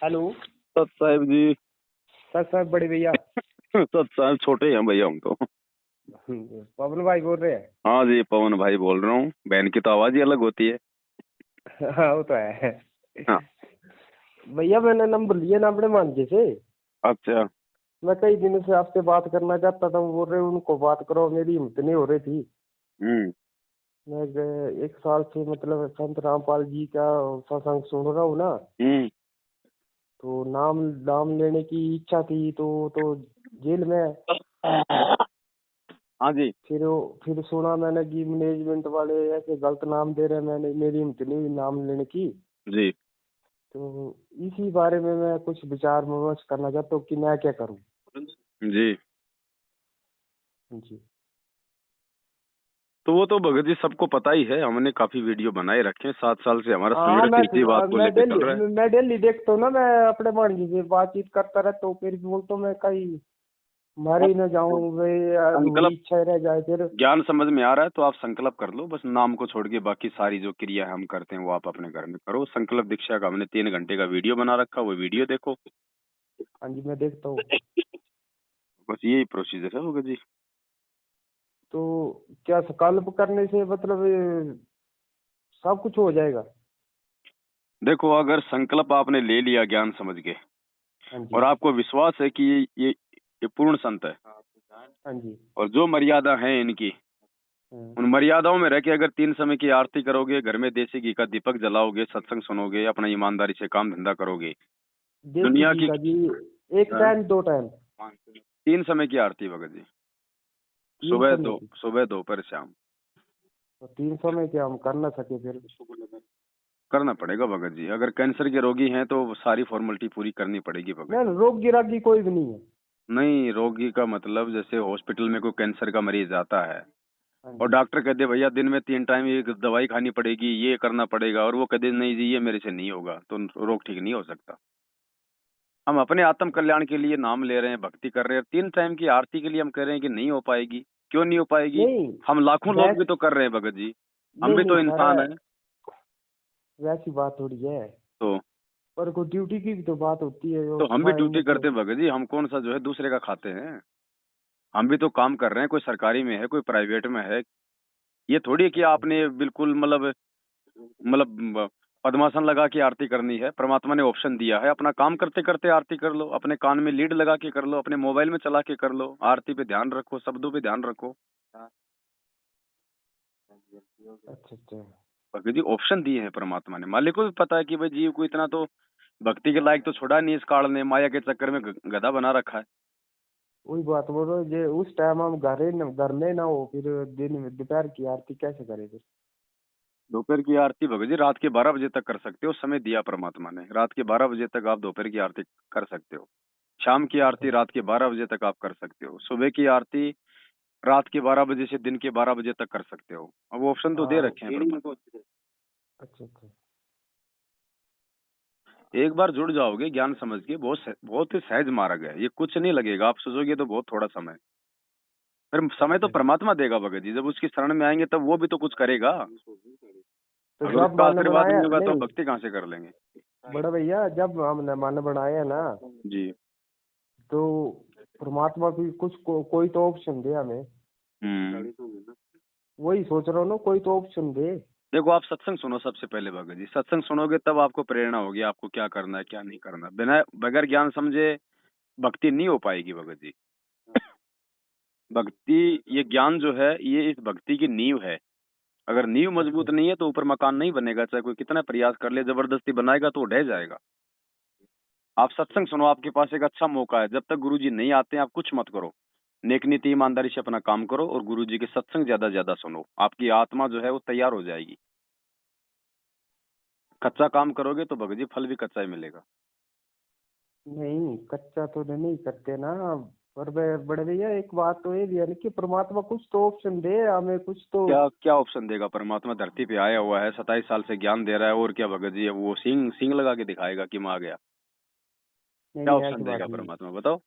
Hello. सत साहब जी। Sir साहब बड़े भैया। सत साहब छोटे हैं भैया हम तो। पवन भाई बोल रहे हैं। हाँ जी, पवन भाई बोल रहा हूँ। बहन की तो आवाज ही अलग होती है। हाँ वो तो है। हाँ। भैया मैंने नंबर लिया ना अपने मांझे से। अच्छा। मैं कई दिनों से आपसे बात करना चाहता था, वो बोल रहे उनको बात करो, मेरी हिम्मत नहीं हो रही थी। हम्म। मैं एक साल से मतलब संत रामपाल जी का सत्संग सुन रहा हूँ ना। हम्म। तो नाम नाम लेने की इच्छा थी, तो जेल में है। हाँ जी। फिर सुना मैंने कि मैनेजमेंट वाले ऐसे गलत नाम दे रहे हैं, मैंने मेरी हिम्मत नहीं हुई नाम लेने की। जी। तो इसी बारे में मैं कुछ विचार विमर्श करना चाहता हूँ कि मैं क्या करूँ। जी। जी। तो वो तो भगत जी सबको पता ही है, हमने काफी वीडियो बनाए रखे हैं। 7 साल से हमारा हाँ संघर्ष इसी बात को मैं लेकर चल डेली रहा है। मैं डेली देखता हूँ ना, मैं अपने भांजी से बातचीत करता रहता हूँ, फिर भी बोलता हूँ मैं कहीं मर ही न जाऊँ, वे अधूरी संकल्प इच्छा रह जाए फिर। ज्ञान समझ में आ रहा है तो आप संकल्प कर लो, बस नाम को छोड़ के बाकी सारी जो क्रिया हम करते हैं वो आप अपने घर में करो। संकल्प दीक्षा का हमने 3 घंटे का वीडियो बना रखा, वो वीडियो देखो। हाँ जी मैं देखता हूँ। बस यही प्रोसीजर है भगत जी। तो क्या संकल्प करने से मतलब सब कुछ हो जाएगा? देखो, अगर संकल्प आपने ले लिया ज्ञान समझ के, हाँ और जी। आपको विश्वास है कि ये पूर्ण संत है, हाँ जी। और जो मर्यादा है इनकी, हाँ। उन मर्यादाओं में रह के अगर 3 समय की आरती करोगे, घर में देसी घी का दीपक जलाओगे, सत्संग सुनोगे, अपना ईमानदारी से काम धंधा करोगे, देसी दुनिया घी की का जी? एक हाँ, टाइम दो टाइम? 3 समय की आरती भगत जी। तीन समय की? सुबह दोपहर शाम। तो 300 में क्या हम कर ना सके फिर? करना पड़ेगा भगत जी। अगर कैंसर के रोगी हैं तो सारी फॉर्मेलिटी पूरी करनी पड़ेगी भगत नहीं जी। रोग गिरागी कोई भी नहीं है। नहीं, रोगी का मतलब जैसे हॉस्पिटल में कोई कैंसर का मरीज आता है हाँ और जी। डॉक्टर कहते भैया दिन में 3 टाइम ये दवाई खानी पड़ेगी, ये करना पड़ेगा, और वो कहते नहीं जी ये मेरे से नहीं होगा, तो रोग ठीक नहीं हो सकता। हम अपने आत्म कल्याण के लिए नाम ले रहे हैं, भक्ति कर रहे हैं, 3 टाइम की आरती के लिए हम कह रहे हैं कि नहीं हो पाएगी। क्यों नहीं हो पाएगी? नहीं हम लाखों लोग वैस भी तो कर रहे हैं भगत जी। हम नहीं भी नहीं तो सर, इंसान हैं। वैसी बात थोड़ी है। तो पर को ड्यूटी की भी तो बात होती है, वो तो हम भी समय ड्यूटी मतलब। करते हैं भगत जी। हम कौन सा जो है दूसरे का खाते हैं? हम भी तो काम कर रहे हैं, कोई सरकारी में है, कोई प्राइवेट में है। ये थोड़ी है कि अच्छा आपने बिल्कुल मतलब पद्मासन लगा के आरती करनी है। परमात्मा ने ऑप्शन दिया है, अपना काम करते करते आरती कर लो, अपने कान में लीड लगा के कर लो, अपने मोबाइल में चला के कर लो। आरती पे ध्यान रखो, शब्दों पे ध्यान रखो। अच्छा। अच्छा। भगत जी ऑप्शन दिए हैं परमात्मा ने। मालिक को भी पता है कि भाई जीव को इतना तो भक्ति के लायक तो छोड़ा नहीं, इस काल ने माया के चक्कर में गधा बना रखा है। वही बात बोल रहे हो, जे उस टाइम हम घर में ना हो, फिर दिन में दोपहर की आरती कैसे करें फिर? दोपहर की आरती भगत जी रात के 12 बजे तक कर सकते हो। समय दिया परमात्मा ने, रात के 12 बजे तक आप दोपहर की आरती कर सकते हो। शाम की अच्छा। आरती रात के 12 बजे तक आप कर सकते हो। सुबह की आरती रात के 12 बजे से दिन के 12 बजे तक कर सकते हो। अब वो ऑप्शन तो दे हाँ। रखे हैं परमात्मा। अच्छा अच्छा। एक बार जुड़ जाओगे ज्ञान समझ के, बहुत ही सहज मार्ग है ये, कुछ नहीं लगेगा। आप सोचोगे तो बहुत थोड़ा समय, फिर समय तो अच्छा परमात्मा देगा भगत जी। जब उसकी शरण में आएंगे तब वो भी तो कुछ करेगा। तो अगर जब उसका मन आशीर्वाद नहीं बनाया होगा तो हम नहीं, भक्ति कहाँ से कर लेंगे? बड़ा भैया जब हमने मन बनाया ना, जी। तो परमात्मा भी कोई तो ऑप्शन दे हमें। हम्म। वही सोच रहा हूँ ना, कोई तो ऑप्शन दे। देखो, आप सत्संग सुनो सबसे पहले भगत जी। सत्संग सुनोगे तब आपको प्रेरणा होगी, आपको क्या करना है क्या नहीं करना। बिना बगैर ज्ञान समझे भक्ति नहीं हो पाएगी भगत जी। भक्ति, ये ज्ञान जो है ये इस भक्ति की नींव है। अगर नींव अच्छा। मजबूत नहीं है तो ऊपर मकान नहीं बनेगा। चाहे कोई कितना प्रयास कर ले, जबरदस्ती बनाएगा तो वो ढह जाएगा। आप सत्संग सुनो, आपके पास एक अच्छा मौका है। जब तक गुरुजी नहीं आते हैं आप कुछ मत करो, नेक नीति ईमानदारी से अपना काम करो और गुरुजी के सत्संग ज्यादा ज्यादा सुनो। आपकी आत्मा जो है वो तैयार हो जाएगी। कच्चा काम करोगे तो भगत जी फल भी कच्चा ही मिलेगा। नहीं कच्चा तो नहीं करते ना। पर बड़े भैया एक बात तो ये भी है ना कि परमात्मा कुछ तो ऑप्शन दे हमें, कुछ तो। क्या क्या ऑप्शन देगा परमात्मा? धरती पे आया हुआ है, 27 साल से ज्ञान दे रहा है, और क्या भगत जी? अब वो सिंग सिंग लगा के दिखाएगा कि मैं आ गया? नहीं क्या नहीं ऑप्शन ऐसी देगा बात नहीं। परमात्मा बताओ?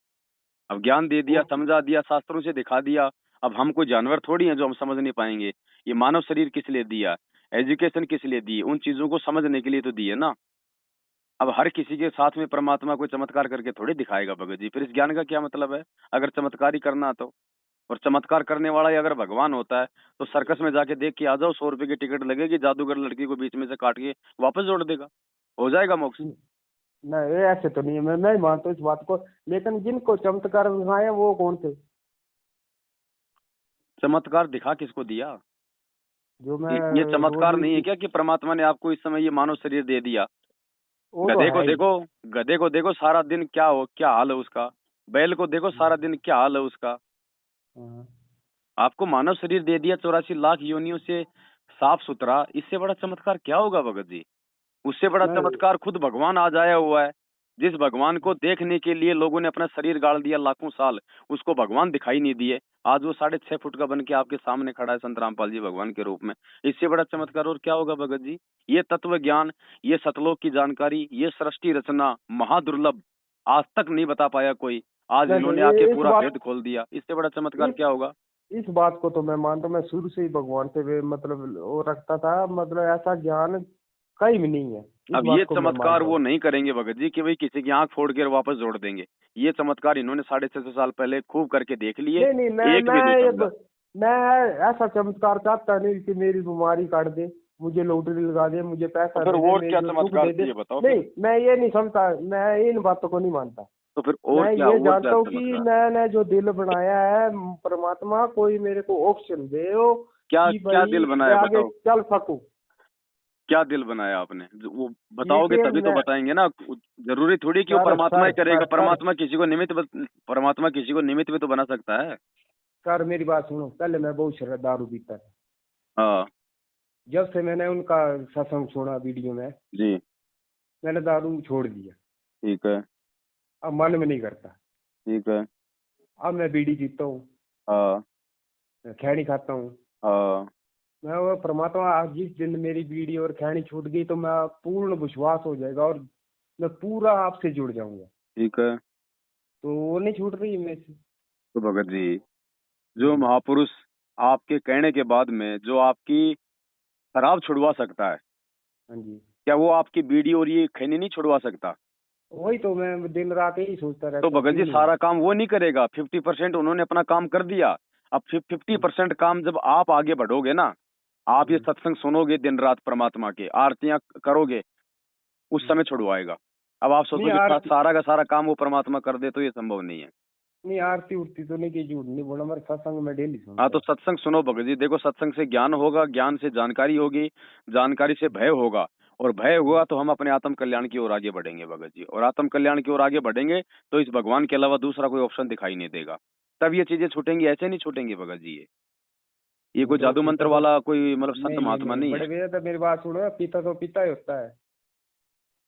अब ज्ञान दे वो दिया, समझा दिया, शास्त्रों से दिखा दिया। अब हम कोई जानवर थोड़ी हैं जो हम समझ नहीं पाएंगे। ये मानव शरीर किस लिए दिया, एजुकेशन किस लिए दी? उन चीजों को समझने के लिए तो दी है ना। अब हर किसी के साथ में परमात्मा कोई चमत्कार करके थोड़ी दिखाएगा भगत जी, फिर इस ज्ञान का क्या मतलब है अगर चमत्कार ही करना तो। और चमत्कार करने वाला ही अगर भगवान होता है तो सर्कस में जाके देख के आ जाओ, 100 रुपए की टिकट लगेगी, जादूगर लड़की को बीच में से काट के वापस जोड़ देगा, हो जाएगा मोक्ष। नहीं ये ऐसे तो नहीं है, मैं नहीं मानता हूँ इस बात को। लेकिन जिनको चमत्कार दिखाए हैं, वो कौन थे? चमत्कार दिखा किसको दिया? जो मैं ये रोज चमत्कार नहीं है उनकी, क्या कि परमात्मा ने आपको इस समय ये मानव शरीर दे दिया? वो तो गधे को है ही। देखो, गधे को देखो सारा दिन क्या हाल है उसका। बैल को देखो सारा दिन क्या हाल है उसका। हाँ। आपको मानव शरीर दे दिया 84 लाख योनियों से साफ सुथरा, इससे बड़ा चमत्कार क्या होगा भगत जी? उससे बड़ा नहीं चमत्कार खुद भगवान आज आया हुआ है। जिस भगवान को देखने के लिए लोगों ने अपना शरीर गाड़ दिया लाखों साल, उसको भगवान दिखाई नहीं दिए। आज वो 6.5 फुट का बन के आपके सामने खड़ा है संत रामपाल जी भगवान के रूप में। इससे बड़ा चमत्कार और क्या होगा भगत जी? ये तत्व ज्ञान, ये सतलोक की जानकारी, ये सृष्टि रचना महादुर्लभ, आज तक नहीं बता पाया कोई। आज नहीं इन्होंने आके पूरा भेद खोल दिया, इससे बड़ा चमत्कार इस क्या होगा? इस बात को तो मैं मानता हूँ। मैं शुरू से ही भगवान से मतलब वो रखता था, मतलब ऐसा ज्ञान कहीं भी नहीं है। इस अब ये बात को मैं चमत्कार मानता वो हूँ। नहीं करेंगे भगत जी कि भाई किसी की आंख फोड़ के वापस जोड़ देंगे। ये चमत्कार इन्होंने 650 साल पहले खूब करके देख लिए, नहीं नहीं, मैं एक भी नहीं समझा। मैं ऐसा चमत्कार चाहता नहीं कि मेरी बीमारी काट दे, मुझे लॉटरी लगा दे, मुझे पैसा तो फिर दे दे, और मेरे क्या जो सुख चमत्कार दे दे। चाहिए बताओ नहीं, फिर? मैं ये नहीं समझता, मैं इन बातों को नहीं मानता। तो फिर मैं ये और क्या जानता हूँ कि चमत्कार? मैंने जो दिल बनाया है, परमात्मा कोई मेरे को ऑप्शन दे हो क्या कि क्या भाई दिल मैं बनाया आगे बताओ? चल सकूं। क्या दिल बनाया आपने? वो ये बताओगे कि तभी तो मैं, बताएंगे ना। जरूरी थोड़ी कि वो सर परमात्मा ही सर करेगा। सर सर परमात्मा किसी को निमित्त भी तो बना सकता है। सर मेरी बात सुनो। पहले मैं बहुत शराब दारू पीता था। हाँ जब से मैंने उनका सत्संग सुना वीडियो में, जी, मैंने दारू छोड़ दिया। ठीक है, अब मन में नहीं करता। ठीक है। अब मैं बीड़ी पीता हूँ, हाँ मैं खैनी खाता हूँ। हाँ, मैं वो परमात्मा, आज जिस दिन मेरी बीड़ी और खैनी छूट गई तो मैं पूर्ण विश्वास हो जाएगा और मैं पूरा आपसे जुड़ जाऊंगा। ठीक है। तो वो नहीं छूट रही है मेरे से। तो भगत जी, जो हम्म। महापुरुष आपके कहने के बाद में जो आपकी शराब छुड़वा सकता है, हाँ जी। क्या वो आपकी बीड़ी और ये खैनी नहीं छुड़वा सकता? वही तो मैं दिन रात यही सोचता तो रहता हूँ, भगत जी क्यों नहीं सारा होता। काम वो नहीं करेगा, 50% उन्होंने अपना काम कर दिया। अब 50% काम जब आप आगे बढ़ोगे ना, आप ये हम्म, सत्संग सुनोगे दिन रात परमात्मा के, आरतियां करोगे, उस हम्म। समय छुड़वाएगा। अब आप नहीं सोचोगे आरती, सारा का सारा काम वो परमात्मा कर दे, तो ये संभव नहीं है। नहीं आरती उरती तो नहीं, की झूठ नहीं बोला, मेरे सत्संग में डेली हाँ सुनता तो हूँ। सत्संग सुनो भगत जी, देखो सत्संग से ज्ञान होगा, ज्ञान से जानकारी होगी, जानकारी से भय होगा, और भय हुआ तो हम अपने आत्म कल्याण की ओर आगे बढ़ेंगे भगत जी, और आत्म कल्याण की ओर आगे बढ़ेंगे तो इस भगवान के अलावा दूसरा कोई ऑप्शन दिखाई नहीं देगा। तब ये चीजें छूटेंगी, ऐसे नहीं छूटेंगी भगत जी। ये वो कोई तो जादू मंत्र पीता तो, वाला कोई मतलब संत नहीं महात्मा नहीं नहीं है। बड़े भैया, तो मेरी बात सुनो, पीता तो पीता ही होता है।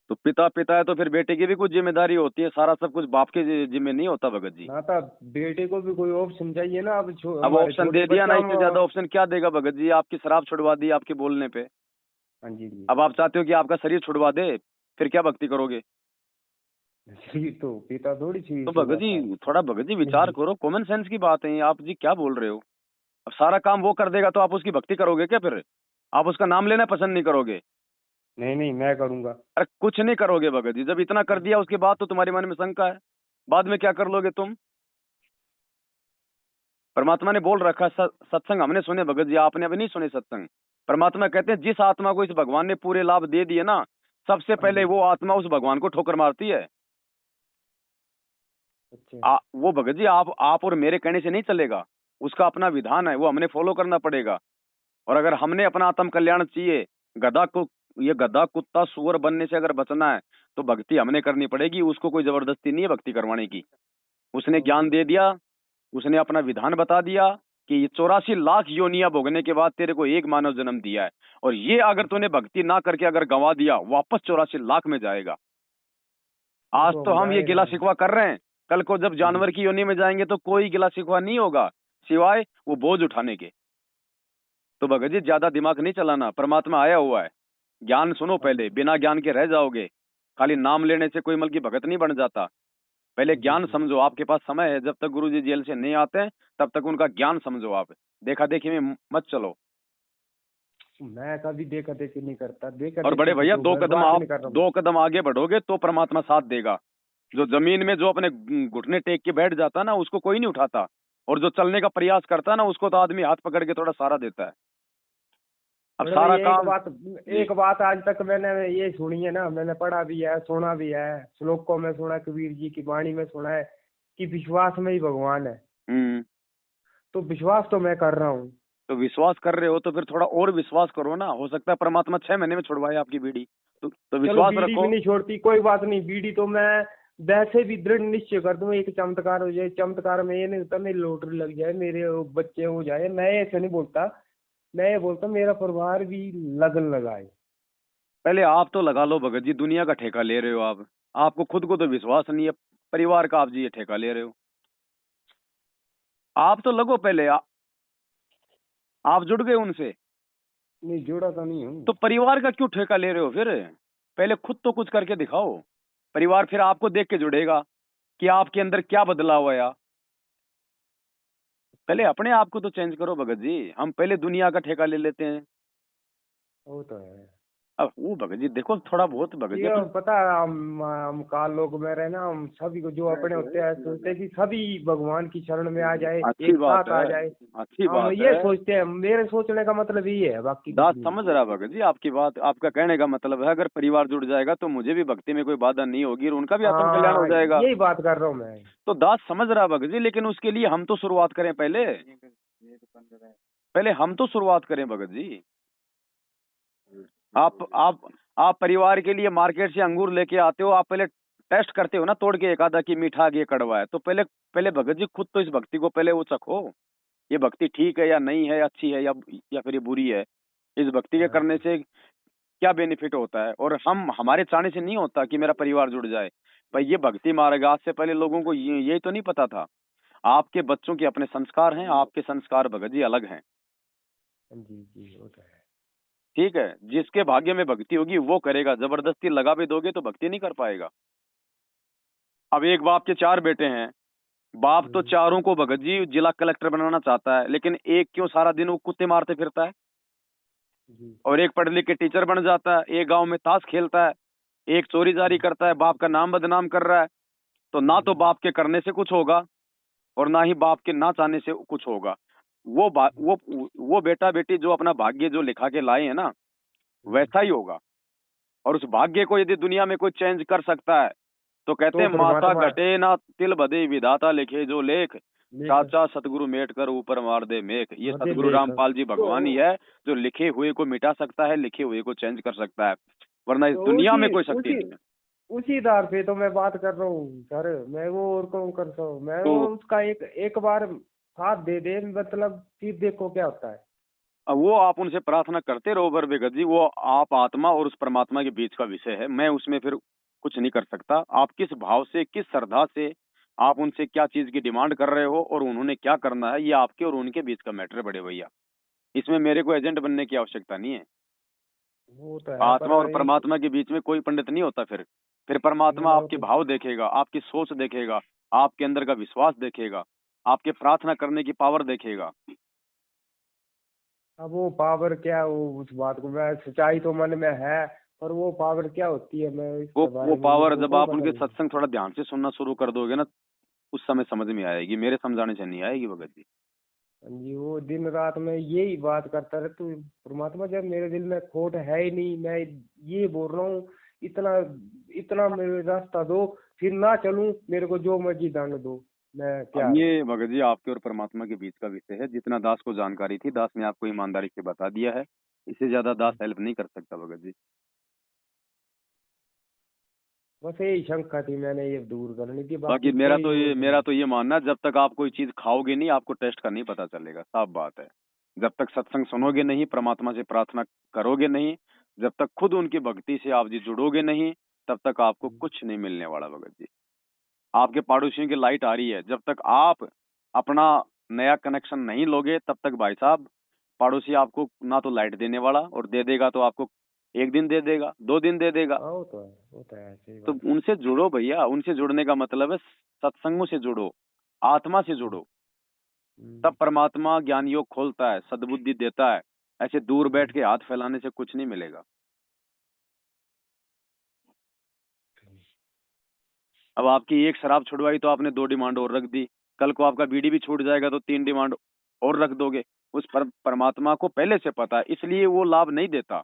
तो पिता पिता है तो फिर बेटे की भी कुछ जिम्मेदारी होती है, सारा सब कुछ बाप के जिम्मे नहीं होता भगत जी। ना था, बेटे को भी कोई ऑप्शन चाहिए ना। अब अब हमारे ऑप्शन छोटे दे दिया बच्चे ना, हम। इससे ज्यादा ऑप्शन क्या देगा भगत जी? आपकी शराब छुड़वा दी आपके बोलने पे। हाँ जी जी। अब आप चाहते हो कि आपका शरीर छुड़वा दे, फिर क्या भक्ति करोगे? शरीर तो पीता थोड़ी शरीर तो भगत छुड़वाता है। जी थोड़ा भगत जी विचार नहीं करो, कॉमन सेंस की बात है ये, आप जी क्या बोल रहे हो? अब सारा काम वो कर देगा तो आप उसकी भक्ति करोगे क्या फिर? आप उसका नाम लेना पसंद नहीं करोगे? नहीं नहीं, मैं करूंगा। अरे कुछ नहीं करोगे भगत जी, जब इतना कर दिया उसके बाद तो तुम्हारे मन में शंका है, बाद में क्या कर लोगे तुम? परमात्मा ने बोल रखा है, सत्संग हमने सुने भगत जी, आपने अभी नहीं सुने सत्संग। परमात्मा कहते हैं जिस आत्मा को इस भगवान ने पूरे लाभ दे दिए ना, सबसे हाँ पहले जी। वो आत्मा उस भगवान को ठोकर मारती है। अच्छा। वो भगत जी आप और मेरे कहने से नहीं चलेगा, उसका अपना विधान है, वो हमने फॉलो करना पड़ेगा। और अगर हमने अपना आत्म कल्याण चाहिए, गधा को ये गधा कुत्ता सुअर बनने से अगर बचना है, तो भक्ति हमने करनी पड़ेगी, उसको कोई जबरदस्ती नहीं है भक्ति करवाने की। उसने वो ज्ञान तो, दे दिया, उसने अपना विधान बता दिया कि ये 84 लाख योनियां भोगने के बाद तेरे को एक मानव जन्म दिया है, और ये अगर तूने भक्ति ना करके अगर गंवा दिया, वापस 84 लाख में जाएगा। वो आज तो तो हम हम ये जाए गिला रहे हैं। शिकवा कर रहे हैं, कल को जब हम्म। जानवर की योनि में जाएंगे तो कोई गिला शिकवा नहीं होगा, सिवाय वो बोझ उठाने के। तो भगत जी ज्यादा दिमाग नहीं चलाना, परमात्मा आया हुआ है। ज्ञान सुनो हाँ पहले, जी। बिना ज्ञान के रह जाओगे। खाली नाम लेने से कोई मल की भगत नहीं बन जाता। पहले जी ज्ञान जी। समझो, आपके पास समय है, जब तक गुरुजी जेल से नहीं आते हैं तब तक उनका ज्ञान समझो। आप देखा देखी में मत चलो। मैं कभी देखा देखी नहीं करता, देखा और बड़े देखी भैया तो दो मैं कदम बात आप नहीं कर रहा हूँ। 2 कदम आगे बढ़ोगे तो परमात्मा साथ देगा। जो जमीन में जो अपने घुटने टेक के बैठ जाता है ना, उसको कोई नहीं उठाता। और जो चलने का प्रयास करता है ना, उसको तो आदमी हाथ पकड़ के थोड़ा सहारा देता है। अब बड़े सारा भैया काम जी। एक बात आज तक मैंने ये सुनी है ना, मैंने पढ़ा भी है, सुना भी है, श्लोकों में सुना है, कबीर जी की वाणी में सुना है कि विश्वास में ही भगवान है। हम्म। तो विश्वास तो मैं कर रहा हूँ। तो विश्वास कर रहे हो तो फिर थोड़ा और विश्वास करो ना, हो सकता है परमात्मा 6 महीने में छुड़वाए आपकी बीड़ी। तो चलो विश्वास बीड़ी भी रखो। नहीं छोड़ती, कोई बात नहीं, बीड़ी तो मैं वैसे भी दृढ़ निश्चय कर दूं, एक चमत्कार हो जाए, चमत्कार में ये नहीं होता मेरी लॉटरी लग जाए, मेरे वो बच्चे हो जाए, मैं ऐसे नहीं बोलता। मैं ये बोलता मेरा परिवार भी लगन लगाए। पहले आप तो लगा लो भगत जी, दुनिया का ठेका ले रहे हो आप। आपको खुद को तो विश्वास नहीं है, परिवार का आप जी ये ठेका ले रहे हो। आप तो लगो पहले आप जुड़ गए उनसे, नहीं जुड़ा तो नहीं हूँ। तो परिवार का क्यों ठेका ले रहे हो फिर? पहले खुद तो कुछ करके दिखाओ। परिवार फिर आपको देख के जुड़ेगा कि आपके अंदर क्या बदलाव आया। पहले अपने आप को तो चेंज करो भगत जी, हम पहले दुनिया का ठेका ले लेते हैं। वो तो है। अब वो भगत जी देखो, थोड़ा बहुत भगत जी ये अपने। पता है, हम काल लोग में रहे ना, हम सभी को जो अपने होते हैं सोचते हैं कि सभी भगवान की शरण में आ जाए, अच्छी एक बात साथ आ है, जाए। अच्छी हम बात ये है। सोचते हैं, मेरे सोचने का मतलब ये है, बाकी कुछ दास नहीं। समझ रहा भगत जी आपकी बात, आपका कहने का मतलब है अगर परिवार जुड़ जाएगा तो मुझे भी भक्ति में कोई बाधा नहीं होगी और उनका भी आत्म कल्याण हो हाँ जाएगा। यही बात कर रहा हूँ मैं। तो दास समझ रहा भगत जी, लेकिन उसके लिए हम तो शुरुआत करें पहले। पहले हम तो शुरुआत करें भगत जी। आप परिवार के लिए मार्केट से अंगूर लेके आते हो, आप पहले टेस्ट करते हो ना तोड़ के एक आधा की मीठा है, ये कड़वा है। तो पहले पहले भगत जी खुद तो इस भक्ति को पहले वो चखो, ये भक्ति ठीक है या नहीं है, अच्छी है या फिर ये बुरी है। इस भक्ति के हाँ करने से क्या बेनिफिट होता है। और हम हमारे चाहने से नहीं होता कि मेरा परिवार जुड़ जाए। भाई ये भक्ति मार्ग, आज से पहले लोगों को यही तो नहीं पता था। आपके बच्चों के अपने संस्कार हैं, आपके संस्कार भगत जी अलग हैं। जी जी वो तो है। ठीक है, जिसके भाग्य में भक्ति होगी वो करेगा, जबरदस्ती लगा भी दोगे तो भक्ति नहीं कर पाएगा। अब एक बाप के 4 बेटे हैं, बाप तो चारों को भगत जी जिला कलेक्टर बनाना चाहता है, लेकिन एक क्यों सारा दिन वो कुत्ते मारते फिरता है। जी और एक पढ़ लिख के टीचर बन जाता है, एक गांव में ताश खेलता है, एक चोरी जारी करता है, बाप का नाम बदनाम कर रहा है। तो ना तो बाप के करने से कुछ होगा और ना ही बाप के ना चाहने से कुछ होगा। वो बेटा बेटी जो अपना भाग्य जो लिखा के लाए हैं ना, वैसा ही होगा। और उस भाग्य को यदि दुनिया में कोई चेंज कर सकता है तो कहते तो हैं माता परमात्मा घटे ना तिल बदे विधाता लिखे जो लेख, लेख चाचा सतगुरु मेट कर ऊपर मार दे मेघ। ये मध्य सतगुरु लेख रामपाल जी तो भगवान ही है जो लिखे हुए को मिटा सकता है, लिखे हुए को चेंज कर सकता है, वरना इस तो दुनिया उसी में कोई शक्ति उसी नहीं है। उसी आधार पे तो मैं बात कर रहा हूँ सर। मैं वो और कौन करता हूँ, मैं तो वो उसका एक बार साथ दे दे, मतलब फिर देखो क्या होता है। अब वो आप उनसे प्रार्थना करते रहो बर बेगत जी, वो आप आत्मा और उस परमात्मा के बीच का विषय है, मैं उसमें फिर कुछ नहीं कर सकता। आप किस भाव से, किस श्रद्धा से आप उनसे क्या चीज की डिमांड कर रहे हो और उन्होंने क्या करना है, ये आपके और उनके बीच का मैटर है बड़े भैया। इसमें मेरे को एजेंट बनने की आवश्यकता नहीं है। वो तो है पर आत्मा और परमात्मा के बीच में कोई पंडित नहीं होता। फिर ना परमात्मा ना वो आपके तो भाव देखेगा, आपकी सोच देखेगा, आपके अंदर का विश्वास देखेगा, आपके प्रार्थना करने की पावर देखेगा। अब वो पावर क्या, वो उस बात को मैं, सच्चाई तो मन में है, पर वो पावर क्या होती है मैं वो इसके वो बारे में मेरे पावर को जब कोई आप पता उनके नहीं। सत्संग थोड़ा ध्यान से सुनना शुरू कर दोगे ना, उस समय समझ में आएगी, मेरे समझाने से नहीं आएगी भगत जी। हाँ जी, वो दिन रात में यही बात करता रहे तू, परमात्मा जब मेरे दिल में खोट है ही नहीं, मैं ये बोल रहा हूँ, इतना इतना मेरे रास्ता दो, फिर ना चलूं, मेरे को जो मर्जी दंड दो, मैं अब तैयार हूँ। ये भगत जी आपके और परमात्मा के बीच का विषय है। जितना दास को जानकारी थी, दास ने आपको ईमानदारी से बता दिया है। इससे ज्यादा दास हेल्प नहीं कर सकता भगत जी। बस यही शंका थी, मैंने ये दूर करनी थी, बाकी बाकी कोई और मेरा नहीं। तो ये मानना है, जब तक आप कोई चीज खाओगे नहीं आपको टेस्ट का नहीं पता चलेगा, साफ बात है। जब तक सत्संग सुनोगे नहीं, परमात्मा से प्रार्थना करोगे नहीं, जब तक खुद उनकी भक्ति से आप जी जुड़ोगे नहीं, तब तक आपको कुछ नहीं मिलने वाला भगत जी। आपके पड़ोसियों की लाइट आ रही है, जब तक आप अपना नया कनेक्शन नहीं लोगे तब तक भाई साहब पड़ोसी आपको ना तो लाइट देने वाला, और दे देगा तो आपको 1 दिन दे देगा, 2 दिन दे देगा। हाँ वो तो है, सही तो बात है। उनसे जुड़ो भैया, उनसे जुड़ने का मतलब है सत्संगों से जुड़ो, आत्मा से जुड़ो। तब परमात्मा ज्ञान योग खोलता है, सद्बुद्धि देता है। ऐसे दूर बैठ के हाथ फैलाने से कुछ नहीं मिलेगा। अब आपकी एक शराब छुड़वाई तो आपने 2 डिमांड और रख दी, कल को आपका बीड़ी भी छूट जाएगा तो 3 डिमांड और रख दोगे। उस परमात्मा को पहले से पता है, इसलिए वो लाभ नहीं देता।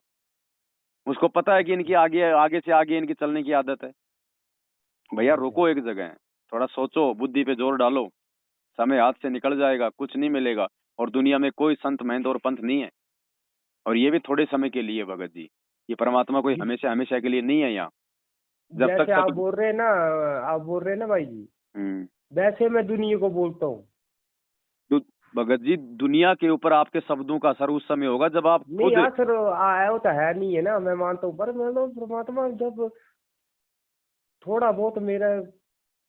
उसको पता है कि इनकी आगे आगे से आगे इनकी चलने की आदत है। भैया रोको एक जगह, थोड़ा सोचो, बुद्धि पे जोर डालो, समय हाथ से निकल जाएगा, कुछ नहीं मिलेगा। और दुनिया में कोई संत महंत और पंथ नहीं है, और ये भी थोड़े समय के लिए भगत जी। ये परमात्मा कोई हमेशा हमेशा के लिए नहीं है यहाँ। जब तक जैसे आप सब बोल रहे हैं ना, आप बोल रहे हैं ना भाई जी, हम्म वैसे मैं दुनिया को बोलता हूँ। दु- भगत जी, दुनिया के ऊपर आपके शब्दों का असर उस समय होगा जब आप नहीं खुद। असर आया तो है नहीं है ना, मैं मानता हूँ, पर मैं तो परमात्मा जब थोड़ा बहुत मेरा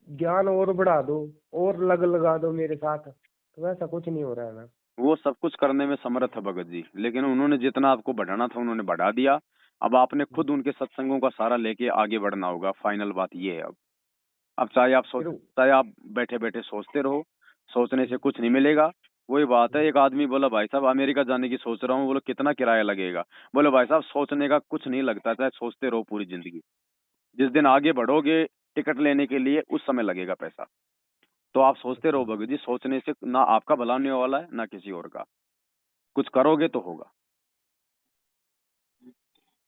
ज्ञान और बढ़ा दो और लगा दो मेरे साथ, तो वैसा कुछ नहीं हो रहा है ना। वो सब कुछ करने में समर्थ है भगत जी, लेकिन उन्होंने जितना आपको बढ़ाना था उन्होंने बढ़ा दिया। अब आपने खुद उनके सत्संगों का सहारा लेके आगे बढ़ना होगा। फाइनल बात ये है। अब फिर चाहे आप बैठे बैठे सोचते रहो, सोचने से कुछ नहीं मिलेगा। वही बात है, एक आदमी बोला भाई साहब अमेरिका जाने की सोच रहा हूँ। बोलो कितना किराया लगेगा? बोले भाई साहब सोचने का कुछ नहीं लगता, चाहे सोचते रहो पूरी जिंदगी। जिस दिन आगे बढ़ोगे टिकट लेने के लिए, उस समय लगेगा पैसा। तो आप सोचते रहो भगत जी, सोचने से ना आपका भला होने वाला है ना किसी और का। कुछ करोगे तो होगा।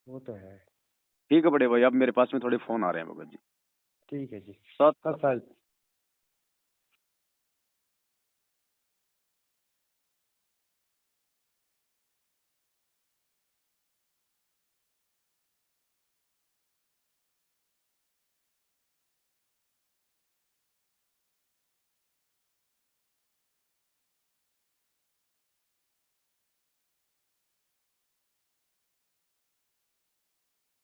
वो तो है। ठीक है बड़े भाई, अब मेरे पास में थोड़े फोन आ रहे हैं भगत जी। ठीक है जी। सत सत्संग।